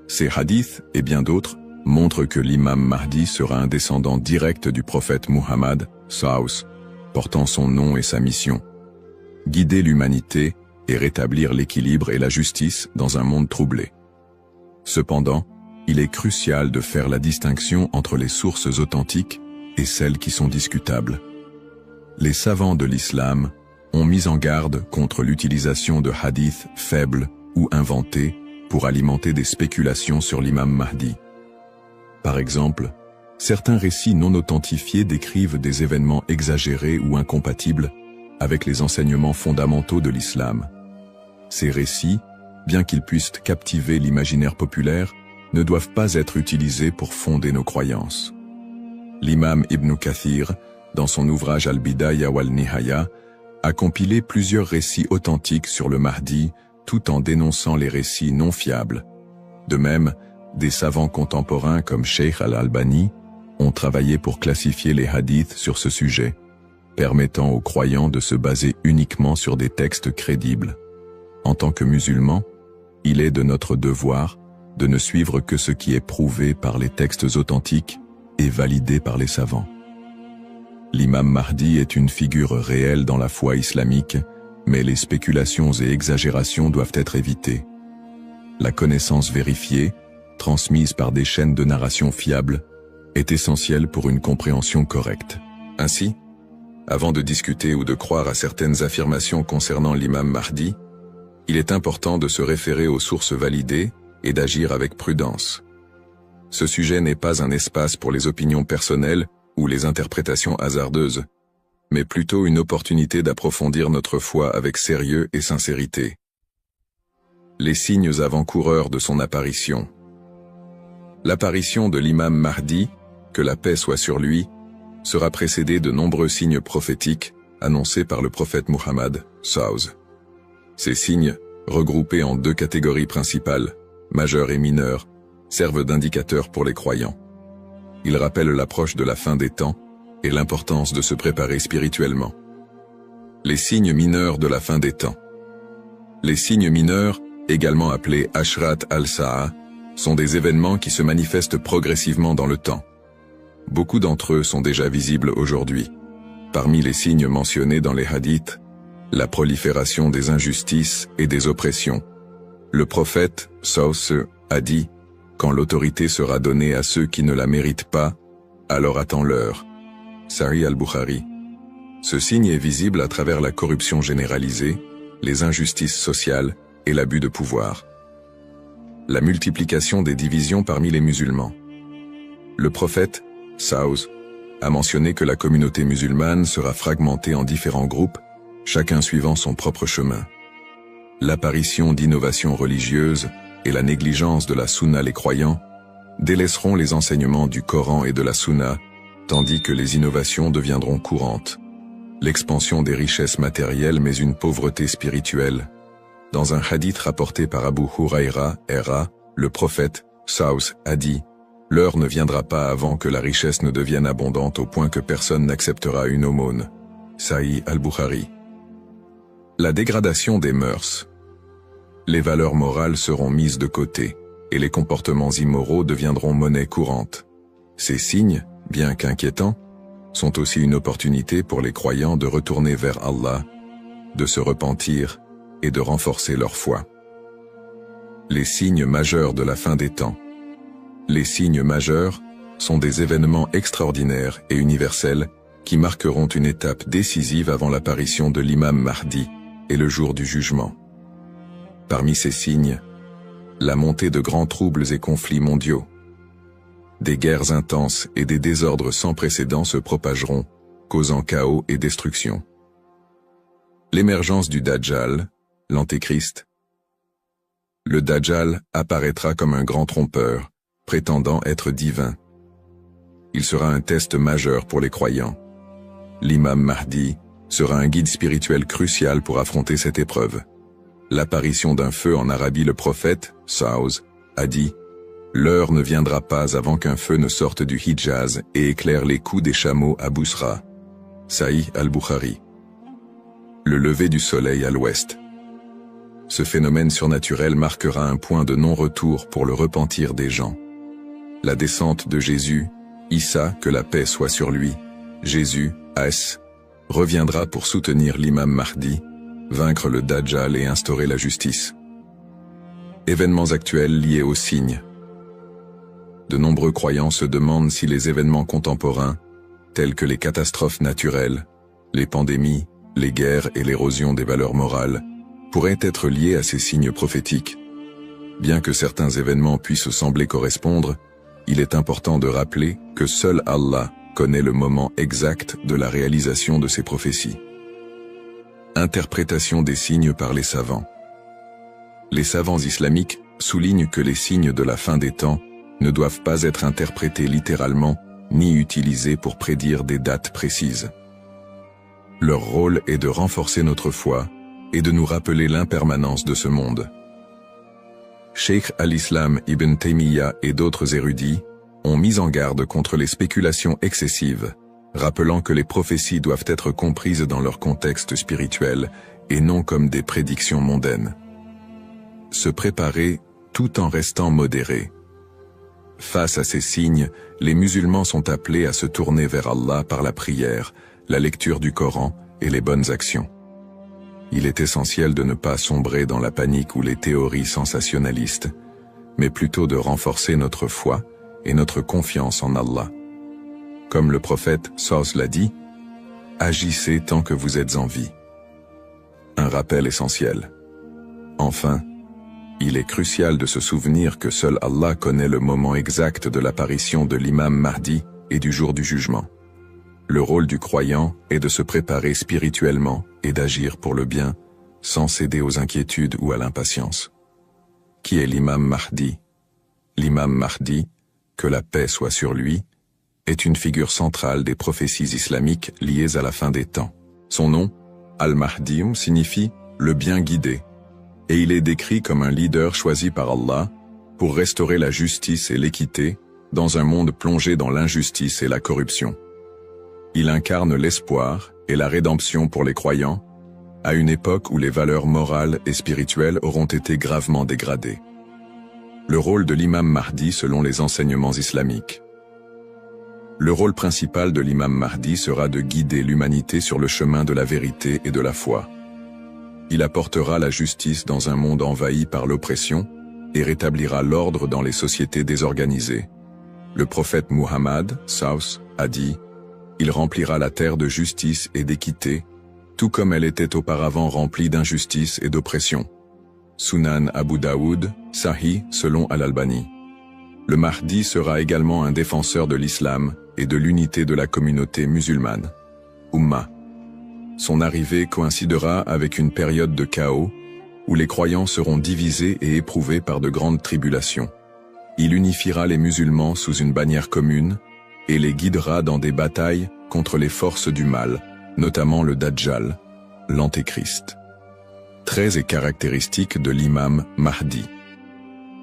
Ces hadiths, et bien d'autres, montrent que l'imam Mahdi sera un descendant direct du prophète Muhammad, Saus, portant son nom et sa mission. Guider l'humanité et rétablir l'équilibre et la justice dans un monde troublé. Cependant, il est crucial de faire la distinction entre les sources authentiques et celles qui sont discutables. Les savants de l'islam ont mis en garde contre l'utilisation de hadiths faibles ou inventés pour alimenter des spéculations sur l'imam Mahdi. Par exemple, certains récits non authentifiés décrivent des événements exagérés ou incompatibles avec les enseignements fondamentaux de l'islam. Ces récits, bien qu'ils puissent captiver l'imaginaire populaire, ne doivent pas être utilisés pour fonder nos croyances. L'imam Ibn Kathir, dans son ouvrage Al-Bidaya wal-Nihaya, a compilé plusieurs récits authentiques sur le Mahdi, tout en dénonçant les récits non fiables. De même, des savants contemporains comme Sheikh Al-Albani ont travaillé pour classifier les hadiths sur ce sujet, permettant aux croyants de se baser uniquement sur des textes crédibles. En tant que musulmans, il est de notre devoir de ne suivre que ce qui est prouvé par les textes authentiques et validé par les savants. L'imam Mahdi est une figure réelle dans la foi islamique, mais les spéculations et exagérations doivent être évitées. La connaissance vérifiée, transmise par des chaînes de narration fiables, est essentielle pour une compréhension correcte. Ainsi, Avant de discuter ou de croire à certaines affirmations concernant l'imam Mahdi, il est important de se référer aux sources validées et d'agir avec prudence. Ce sujet n'est pas un espace pour les opinions personnelles ou les interprétations hasardeuses, mais plutôt une opportunité d'approfondir notre foi avec sérieux et sincérité. Les signes avant-coureurs de son apparition. L'apparition de l'imam Mahdi, que la paix soit sur lui, sera précédée de nombreux signes prophétiques annoncés par le prophète Muhammad, SAW. Ces signes, regroupés en deux catégories principales, majeurs et mineurs, servent d'indicateurs pour les croyants. Ils rappellent l'approche de la fin des temps et l'importance de se préparer spirituellement. Les signes mineurs de la fin des temps. Les signes mineurs, également appelés Ashrat al-Sa'a, sont des événements qui se manifestent progressivement dans le temps. Beaucoup d'entre eux sont déjà visibles aujourd'hui. Parmi les signes mentionnés dans les hadiths, la prolifération des injustices et des oppressions. Le prophète, SAW, a dit « Quand l'autorité sera donnée à ceux qui ne la méritent pas, alors attends-leur » Sahih al-Bukhari. Ce signe est visible à travers la corruption généralisée, les injustices sociales et l'abus de pouvoir. La multiplication des divisions parmi les musulmans. Le prophète, SAW, a mentionné que la communauté musulmane sera fragmentée en différents groupes, chacun suivant son propre chemin. L'apparition d'innovations religieuses et la négligence de la sunna les croyants délaisseront les enseignements du Coran et de la sunna, tandis que les innovations deviendront courantes. L'expansion des richesses matérielles mais une pauvreté spirituelle. Dans un hadith rapporté par Abu Huraira, le prophète, SAW, a dit « L'heure ne viendra pas avant que la richesse ne devienne abondante au point que personne n'acceptera une aumône. » Sahih al-Bukhari. La dégradation des mœurs. Les valeurs morales seront mises de côté, et les comportements immoraux deviendront monnaie courante. Ces signes, bien qu'inquiétants, sont aussi une opportunité pour les croyants de retourner vers Allah, de se repentir et de renforcer leur foi. Les signes majeurs de la fin des temps. Les signes majeurs sont des événements extraordinaires et universels qui marqueront une étape décisive avant l'apparition de l'imam Mahdi et le jour du jugement. Parmi ces signes, la montée de grands troubles et conflits mondiaux. Des guerres intenses et des désordres sans précédent se propageront, causant chaos et destruction. L'émergence du Dajjal, l'Antéchrist. Le Dajjal apparaîtra comme un grand trompeur, prétendant être divin. Il sera un test majeur pour les croyants. L'imam Mahdi sera un guide spirituel crucial pour affronter cette épreuve. L'apparition d'un feu en Arabie. Le prophète, SAW, a dit « L'heure ne viendra pas avant qu'un feu ne sorte du Hijaz et éclaire les coups des chameaux à Bousra. » Sahih al-Bukhari. Le lever du soleil à l'ouest. Ce phénomène surnaturel marquera un point de non-retour pour le repentir des gens. La descente de Jésus, Issa, que la paix soit sur lui, Jésus, As, reviendra pour soutenir l'imam Mahdi, vaincre le Dajjal et instaurer la justice. Événements actuels liés aux signes. De nombreux croyants se demandent si les événements contemporains, tels que les catastrophes naturelles, les pandémies, les guerres et l'érosion des valeurs morales, pourraient être liés à ces signes prophétiques. Bien que certains événements puissent sembler correspondre, il est important de rappeler que seul Allah connaît le moment exact de la réalisation de ces prophéties. Interprétation des signes par les savants. Les savants islamiques soulignent que les signes de la fin des temps ne doivent pas être interprétés littéralement ni utilisés pour prédire des dates précises. Leur rôle est de renforcer notre foi et de nous rappeler l'impermanence de ce monde. Cheikh al-Islam Ibn Taymiyyah et d'autres érudits ont mis en garde contre les spéculations excessives, rappelant que les prophéties doivent être comprises dans leur contexte spirituel et non comme des prédictions mondaines. Se préparer tout en restant modéré. Face à ces signes, les musulmans sont appelés à se tourner vers Allah par la prière, la lecture du Coran et les bonnes actions. Il est essentiel de ne pas sombrer dans la panique ou les théories sensationnalistes, mais plutôt de renforcer notre foi et notre confiance en Allah. Comme le prophète SAW l'a dit, Agissez tant que vous êtes en vie. Un rappel essentiel. Enfin, il est crucial de se souvenir que seul Allah connaît le moment exact de l'apparition de l'imam Mahdi et du jour du jugement. Le rôle du croyant est de se préparer spirituellement et d'agir pour le bien, sans céder aux inquiétudes ou à l'impatience. Qui est l'imam Mahdi? L'imam Mahdi, que la paix soit sur lui, est une figure centrale des prophéties islamiques liées à la fin des temps. Son nom, Al-Mahdi, signifie « le bien guidé », et il est décrit comme un leader choisi par Allah pour restaurer la justice et l'équité dans un monde plongé dans l'injustice et la corruption. Il incarne l'espoir et la rédemption pour les croyants, à une époque où les valeurs morales et spirituelles auront été gravement dégradées. Le rôle de l'imam Mahdi selon les enseignements islamiques. Le rôle principal de l'imam Mahdi sera de guider l'humanité sur le chemin de la vérité et de la foi. Il apportera la justice dans un monde envahi par l'oppression et rétablira l'ordre dans les sociétés désorganisées. Le prophète Muhammad, Saus, a dit « Il remplira la terre de justice et d'équité, tout comme elle était auparavant remplie d'injustice et d'oppression. » Sunan Abu Daoud, Sahih, selon Al-Albani. Le Mahdi sera également un défenseur de l'islam et de l'unité de la communauté musulmane. Ummah. Son arrivée coïncidera avec une période de chaos, où les croyants seront divisés et éprouvés par de grandes tribulations. Il unifiera les musulmans sous une bannière commune, et les guidera dans des batailles contre les forces du mal, notamment le Dajjal, l'Antéchrist. Traits et caractéristiques de l'imam Mahdi.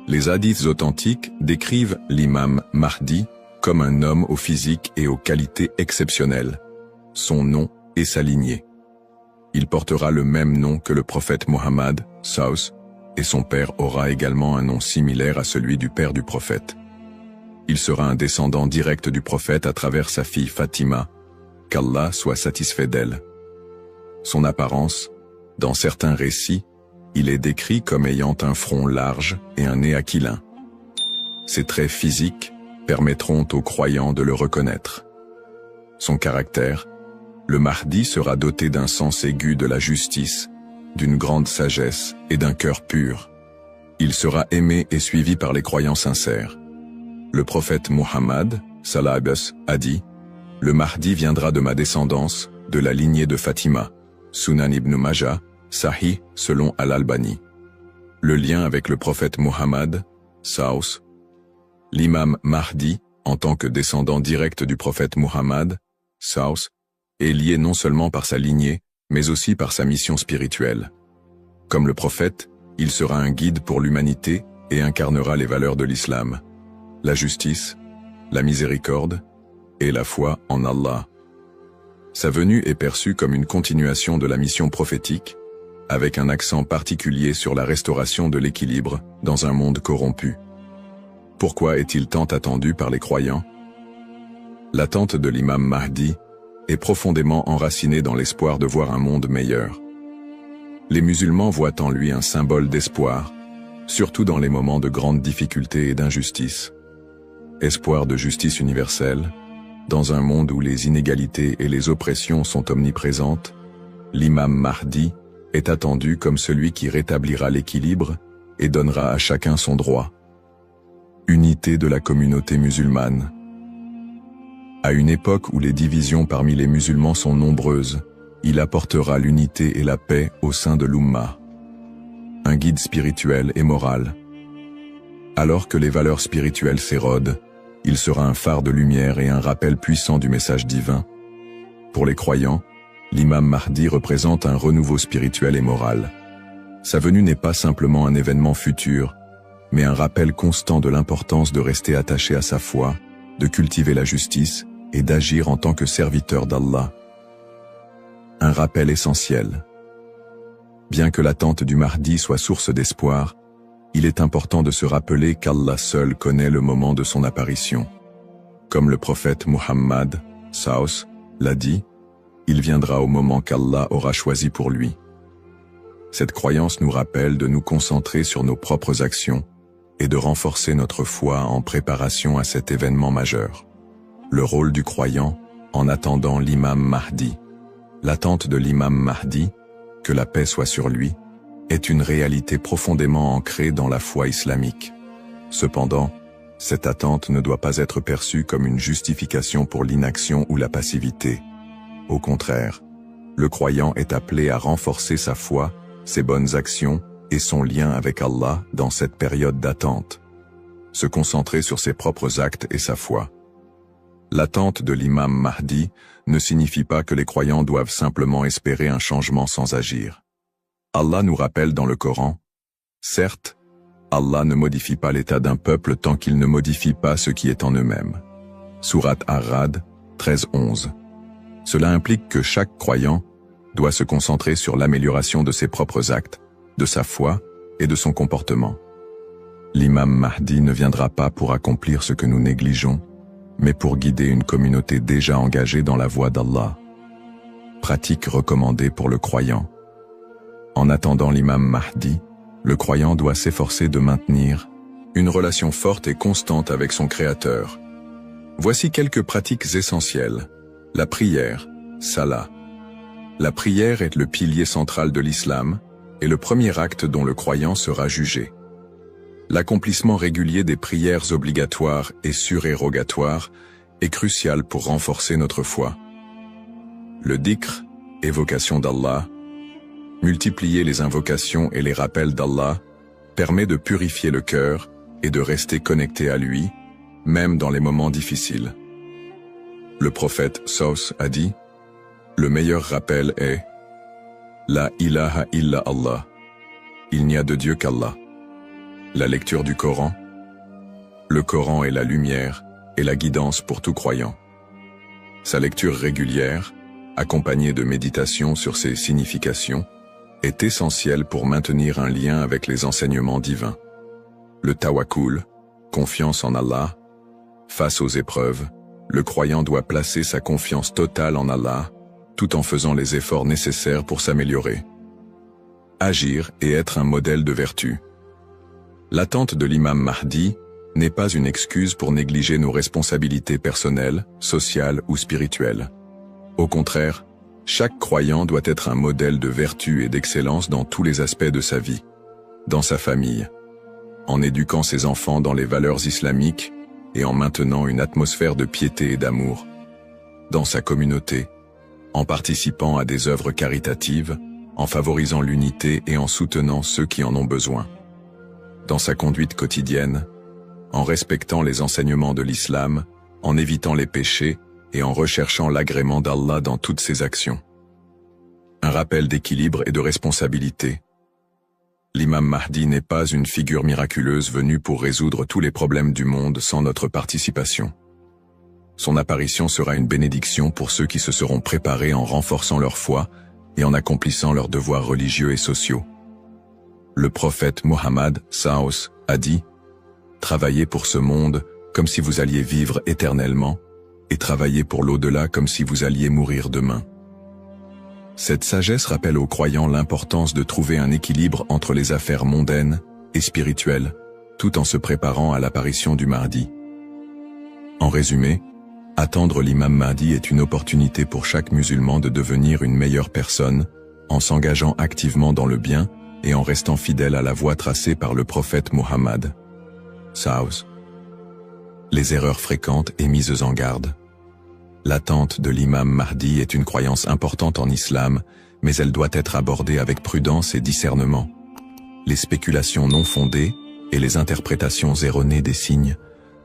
Les hadiths authentiques décrivent l'imam Mahdi comme un homme au physique et aux qualités exceptionnelles, son nom et sa lignée. Il portera le même nom que le prophète Mohammed, Saus, et son père aura également un nom similaire à celui du père du prophète. Il sera un descendant direct du prophète à travers sa fille Fatima, qu'Allah soit satisfait d'elle. Son apparence, dans certains récits, il est décrit comme ayant un front large et un nez aquilin. Ses traits physiques permettront aux croyants de le reconnaître. Son caractère, le Mahdi sera doté d'un sens aigu de la justice, d'une grande sagesse et d'un cœur pur. Il sera aimé et suivi par les croyants sincères. Le prophète Muhammad, Sallallahu a dit « Le Mahdi viendra de ma descendance, de la lignée de Fatima. » Sunan ibn Majah, Sahih, selon Al-Albani. Le lien avec le prophète Muhammad, Saus. L'imam Mahdi, en tant que descendant direct du prophète Muhammad, Saus, est lié non seulement par sa lignée, mais aussi par sa mission spirituelle. Comme le prophète, il sera un guide pour l'humanité et incarnera les valeurs de l'islam, la justice, la miséricorde et la foi en Allah. Sa venue est perçue comme une continuation de la mission prophétique, avec un accent particulier sur la restauration de l'équilibre dans un monde corrompu. Pourquoi est-il tant attendu par les croyants? L'attente de l'imam Mahdi est profondément enracinée dans l'espoir de voir un monde meilleur. Les musulmans voient en lui un symbole d'espoir, surtout dans les moments de grandes difficultés et d'injustice. Espoir de justice universelle, dans un monde où les inégalités et les oppressions sont omniprésentes, l'imam Mahdi est attendu comme celui qui rétablira l'équilibre et donnera à chacun son droit. Unité de la communauté musulmane. À une époque où les divisions parmi les musulmans sont nombreuses, il apportera l'unité et la paix au sein de l'Ummah. Un guide spirituel et moral. Alors que les valeurs spirituelles s'érodent, il sera un phare de lumière et un rappel puissant du message divin. Pour les croyants, l'imam Mahdi représente un renouveau spirituel et moral. Sa venue n'est pas simplement un événement futur, mais un rappel constant de l'importance de rester attaché à sa foi, de cultiver la justice et d'agir en tant que serviteur d'Allah. Un rappel essentiel. Bien que l'attente du Mahdi soit source d'espoir, il est important de se rappeler qu'Allah seul connaît le moment de son apparition. Comme le prophète Muhammad, Saus, l'a dit, il viendra au moment qu'Allah aura choisi pour lui. Cette croyance nous rappelle de nous concentrer sur nos propres actions et de renforcer notre foi en préparation à cet événement majeur. Le rôle du croyant en attendant l'imam Mahdi. L'attente de l'imam Mahdi, que la paix soit sur lui, est une réalité profondément ancrée dans la foi islamique. Cependant, cette attente ne doit pas être perçue comme une justification pour l'inaction ou la passivité. Au contraire, le croyant est appelé à renforcer sa foi, ses bonnes actions et son lien avec Allah dans cette période d'attente. Se concentrer sur ses propres actes et sa foi. L'attente de l'imam Mahdi ne signifie pas que les croyants doivent simplement espérer un changement sans agir. Allah nous rappelle dans le Coran, « Certes, Allah ne modifie pas l'état d'un peuple tant qu'il ne modifie pas ce qui est en eux-mêmes. » Sourate Ar-Ra'd 13-11. Cela implique que chaque croyant doit se concentrer sur l'amélioration de ses propres actes, de sa foi et de son comportement. L'imam Mahdi ne viendra pas pour accomplir ce que nous négligeons, mais pour guider une communauté déjà engagée dans la voie d'Allah. Pratique recommandée pour le croyant. En attendant l'imam Mahdi, le croyant doit s'efforcer de maintenir une relation forte et constante avec son Créateur. Voici quelques pratiques essentielles. La prière, salat. La prière est le pilier central de l'islam et le premier acte dont le croyant sera jugé. L'accomplissement régulier des prières obligatoires et surérogatoires est crucial pour renforcer notre foi. Le dhikr, évocation d'Allah, multiplier les invocations et les rappels d'Allah, permet de purifier le cœur et de rester connecté à lui, même dans les moments difficiles. Le prophète Saus a dit, « Le meilleur rappel est « La ilaha illa Allah » Il n'y a de Dieu qu'Allah. La lecture du Coran. Le Coran est la lumière et la guidance pour tout croyant. Sa lecture régulière, accompagnée de méditation sur ses significations, est essentielle pour maintenir un lien avec les enseignements divins. Le tawakkul, confiance en Allah. Face aux épreuves, le croyant doit placer sa confiance totale en Allah, tout en faisant les efforts nécessaires pour s'améliorer. Agir et être un modèle de vertu. L'attente de l'imam Mahdi n'est pas une excuse pour négliger nos responsabilités personnelles, sociales ou spirituelles. Au contraire, chaque croyant doit être un modèle de vertu et d'excellence dans tous les aspects de sa vie, dans sa famille, en éduquant ses enfants dans les valeurs islamiques et en maintenant une atmosphère de piété et d'amour, dans sa communauté, en participant à des œuvres caritatives, en favorisant l'unité et en soutenant ceux qui en ont besoin. Dans sa conduite quotidienne, en respectant les enseignements de l'islam, en évitant les péchés et en recherchant l'agrément d'Allah dans toutes ses actions. Un rappel d'équilibre et de responsabilité. L'imam Mahdi n'est pas une figure miraculeuse venue pour résoudre tous les problèmes du monde sans notre participation. Son apparition sera une bénédiction pour ceux qui se seront préparés en renforçant leur foi et en accomplissant leurs devoirs religieux et sociaux. Le prophète Mohammed Saos a dit « Travaillez pour ce monde comme si vous alliez vivre éternellement, et travaillez pour l'au-delà comme si vous alliez mourir demain. » Cette sagesse rappelle aux croyants l'importance de trouver un équilibre entre les affaires mondaines et spirituelles, tout en se préparant à l'apparition du Mahdi. En résumé, attendre l'imam Mahdi est une opportunité pour chaque musulman de devenir une meilleure personne, en s'engageant activement dans le bien et en restant fidèle à la voie tracée par le prophète Mohammed. Saos. Les erreurs fréquentes et mises en garde. L'attente de l'imam Mahdi est une croyance importante en islam, mais elle doit être abordée avec prudence et discernement. Les spéculations non fondées et les interprétations erronées des signes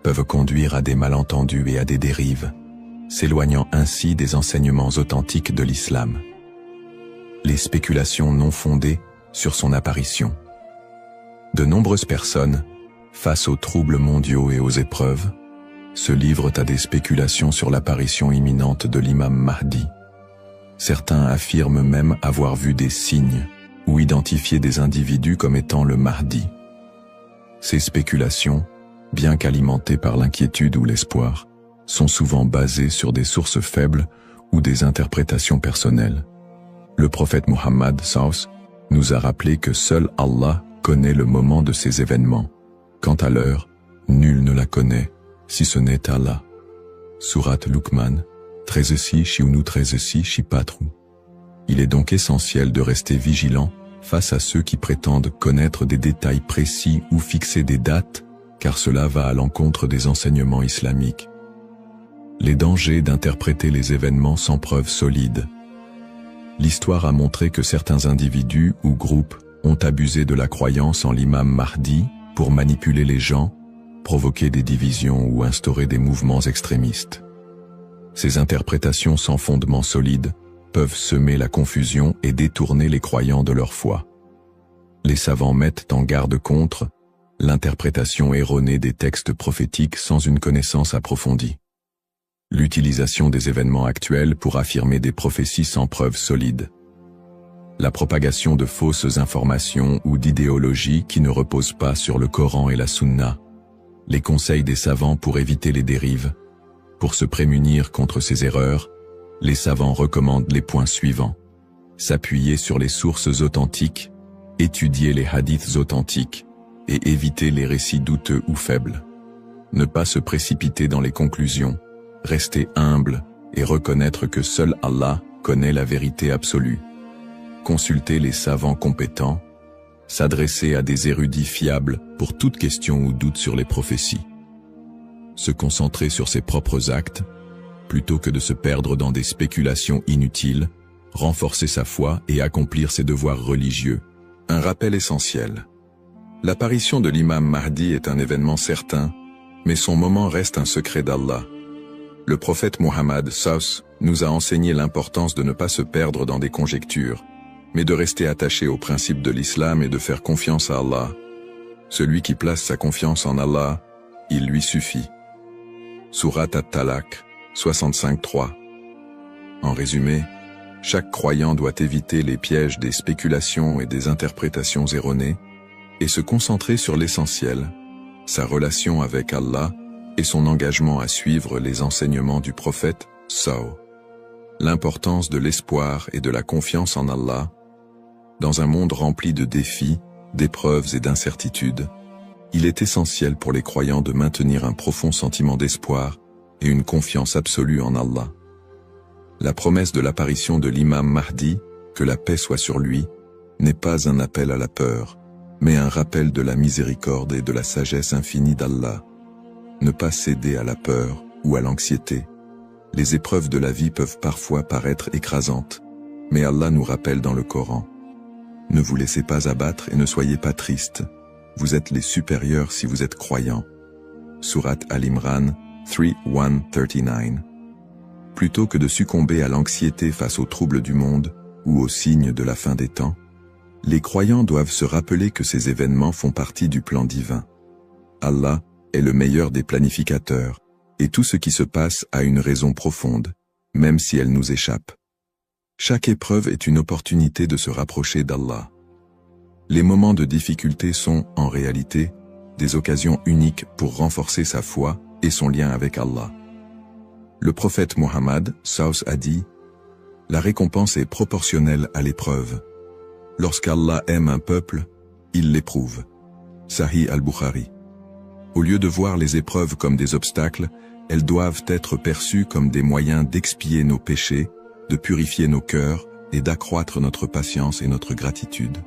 peuvent conduire à des malentendus et à des dérives, s'éloignant ainsi des enseignements authentiques de l'islam. Les spéculations non fondées sur son apparition. De nombreuses personnes, face aux troubles mondiaux et aux épreuves, se livrent à des spéculations sur l'apparition imminente de l'imam Mahdi. Certains affirment même avoir vu des signes ou identifié des individus comme étant le Mahdi. Ces spéculations, bien qu'alimentées par l'inquiétude ou l'espoir, sont souvent basées sur des sources faibles ou des interprétations personnelles. Le prophète Mohammed Saus nous a rappelé que seul Allah connaît le moment de ces événements. Quant à l'heure, nul ne la connaît, si ce n'est Allah. Sourate Luqman, 13 13 4. Il est donc essentiel de rester vigilant face à ceux qui prétendent connaître des détails précis ou fixer des dates, car cela va à l'encontre des enseignements islamiques. Les dangers d'interpréter les événements sans preuves solides. L'histoire a montré que certains individus ou groupes ont abusé de la croyance en l'imam Mahdi pour manipuler les gens, provoquer des divisions ou instaurer des mouvements extrémistes. Ces interprétations sans fondement solide peuvent semer la confusion et détourner les croyants de leur foi. Les savants mettent en garde contre l'interprétation erronée des textes prophétiques sans une connaissance approfondie. L'utilisation des événements actuels pour affirmer des prophéties sans preuves solides. La propagation de fausses informations ou d'idéologies qui ne reposent pas sur le Coran et la Sunna. Les conseils des savants pour éviter les dérives. Pour se prémunir contre ces erreurs, les savants recommandent les points suivants. S'appuyer sur les sources authentiques, étudier les hadiths authentiques, et éviter les récits douteux ou faibles. Ne pas se précipiter dans les conclusions, rester humble et reconnaître que seul Allah connaît la vérité absolue. Consulter les savants compétents, s'adresser à des érudits fiables pour toute question ou doute sur les prophéties. Se concentrer sur ses propres actes, plutôt que de se perdre dans des spéculations inutiles, renforcer sa foi et accomplir ses devoirs religieux. Un rappel essentiel. L'apparition de l'imam Mahdi est un événement certain, mais son moment reste un secret d'Allah. Le prophète Muhammad SAW nous a enseigné l'importance de ne pas se perdre dans des conjectures, mais de rester attaché aux principes de l'islam et de faire confiance à Allah. Celui qui place sa confiance en Allah, il lui suffit. Sourate At-Talaq, 65-3. En résumé, chaque croyant doit éviter les pièges des spéculations et des interprétations erronées, et se concentrer sur l'essentiel, sa relation avec Allah et son engagement à suivre les enseignements du prophète SAW. L'importance de l'espoir et de la confiance en Allah. Dans un monde rempli de défis, d'épreuves et d'incertitudes, il est essentiel pour les croyants de maintenir un profond sentiment d'espoir et une confiance absolue en Allah. La promesse de l'apparition de l'imam Mahdi, que la paix soit sur lui, n'est pas un appel à la peur, mais un rappel de la miséricorde et de la sagesse infinie d'Allah. Ne pas céder à la peur ou à l'anxiété. Les épreuves de la vie peuvent parfois paraître écrasantes, mais Allah nous rappelle dans le Coran. Ne vous laissez pas abattre et ne soyez pas tristes. Vous êtes les supérieurs si vous êtes croyants. Sourate Al-Imran 3:1-39. Plutôt que de succomber à l'anxiété face aux troubles du monde ou aux signes de la fin des temps, les croyants doivent se rappeler que ces événements font partie du plan divin. Allah est le meilleur des planificateurs, et tout ce qui se passe a une raison profonde, même si elle nous échappe. Chaque épreuve est une opportunité de se rapprocher d'Allah. Les moments de difficulté sont, en réalité, des occasions uniques pour renforcer sa foi et son lien avec Allah. Le prophète Muhammad SAW a dit « La récompense est proportionnelle à l'épreuve. Lorsqu'Allah aime un peuple, il l'éprouve. » Sahih al-Bukhari. Au lieu de voir les épreuves comme des obstacles, elles doivent être perçues comme des moyens d'expier nos péchés, de purifier nos cœurs et d'accroître notre patience et notre gratitude.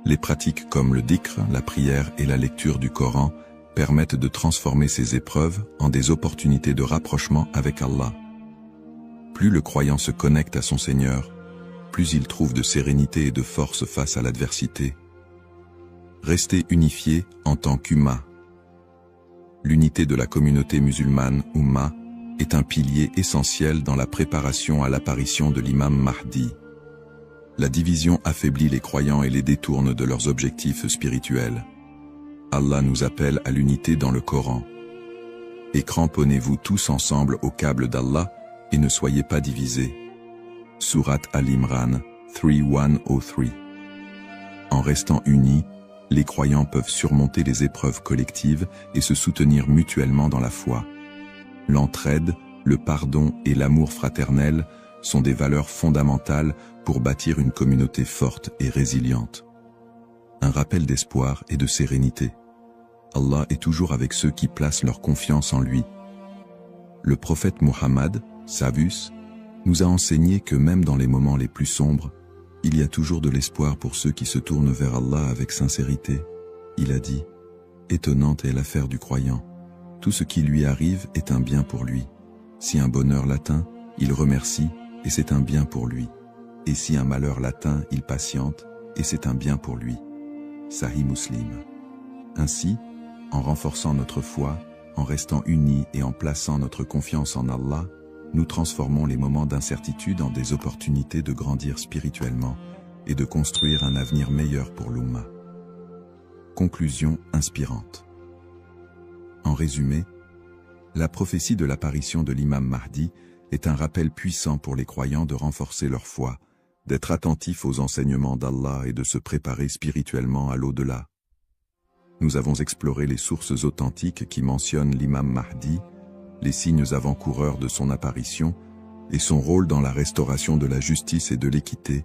Les pratiques comme le dhikr, la prière et la lecture du Coran permettent de transformer ces épreuves en des opportunités de rapprochement avec Allah. Plus le croyant se connecte à son Seigneur, plus il trouve de sérénité et de force face à l'adversité. Rester unifié en tant qu'Umma. L'unité de la communauté musulmane, Umma, est un pilier essentiel dans la préparation à l'apparition de l'imam Mahdi. La division affaiblit les croyants et les détourne de leurs objectifs spirituels. Allah nous appelle à l'unité dans le Coran. Et cramponnez-vous tous ensemble au câble d'Allah et ne soyez pas divisés. Sourate Al-Imran 3:1-3. En restant unis, les croyants peuvent surmonter les épreuves collectives et se soutenir mutuellement dans la foi. L'entraide, le pardon et l'amour fraternel sont des valeurs fondamentales pour bâtir une communauté forte et résiliente. Un rappel d'espoir et de sérénité. Allah est toujours avec ceux qui placent leur confiance en lui. Le prophète Muhammad, Savus, nous a enseigné que même dans les moments les plus sombres, il y a toujours de l'espoir pour ceux qui se tournent vers Allah avec sincérité. Il a dit, « Étonnante est l'affaire du croyant. Tout ce qui lui arrive est un bien pour lui. Si un bonheur l'atteint, il remercie, et c'est un bien pour lui. Et si un malheur l'atteint, il patiente, et c'est un bien pour lui. » Sahih Muslim. Ainsi, en renforçant notre foi, en restant unis et en plaçant notre confiance en Allah, nous transformons les moments d'incertitude en des opportunités de grandir spirituellement et de construire un avenir meilleur pour l'Oumma. Conclusion inspirante. En résumé, la prophétie de l'apparition de l'imam Mahdi est un rappel puissant pour les croyants de renforcer leur foi, d'être attentifs aux enseignements d'Allah et de se préparer spirituellement à l'au-delà. Nous avons exploré les sources authentiques qui mentionnent l'imam Mahdi, les signes avant-coureurs de son apparition et son rôle dans la restauration de la justice et de l'équité.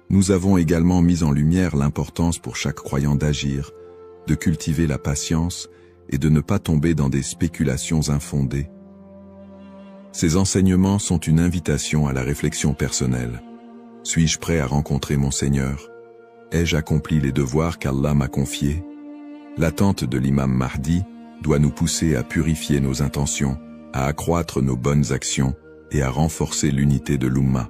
Nous avons également mis en lumière l'importance pour chaque croyant d'agir, de cultiver la patience et de ne pas tomber dans des spéculations infondées. Ces enseignements sont une invitation à la réflexion personnelle. Suis-je prêt à rencontrer mon Seigneur? Ai-je accompli les devoirs qu'Allah m'a confiés? L'attente de l'imam Mahdi doit nous pousser à purifier nos intentions, à accroître nos bonnes actions et à renforcer l'unité de l'Oumma.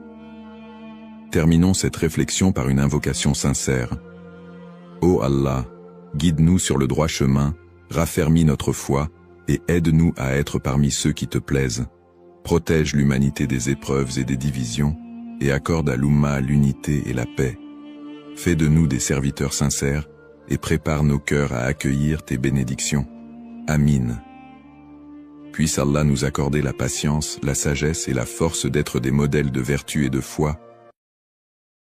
Terminons cette réflexion par une invocation sincère. Ô Allah, guide-nous sur le droit chemin, raffermis notre foi et aide-nous à être parmi ceux qui te plaisent. Protège l'humanité des épreuves et des divisions et accorde à l'Oumma l'unité et la paix. Fais de nous des serviteurs sincères et prépare nos cœurs à accueillir tes bénédictions. Amin. Puisse Allah nous accorder la patience, la sagesse et la force d'être des modèles de vertu et de foi,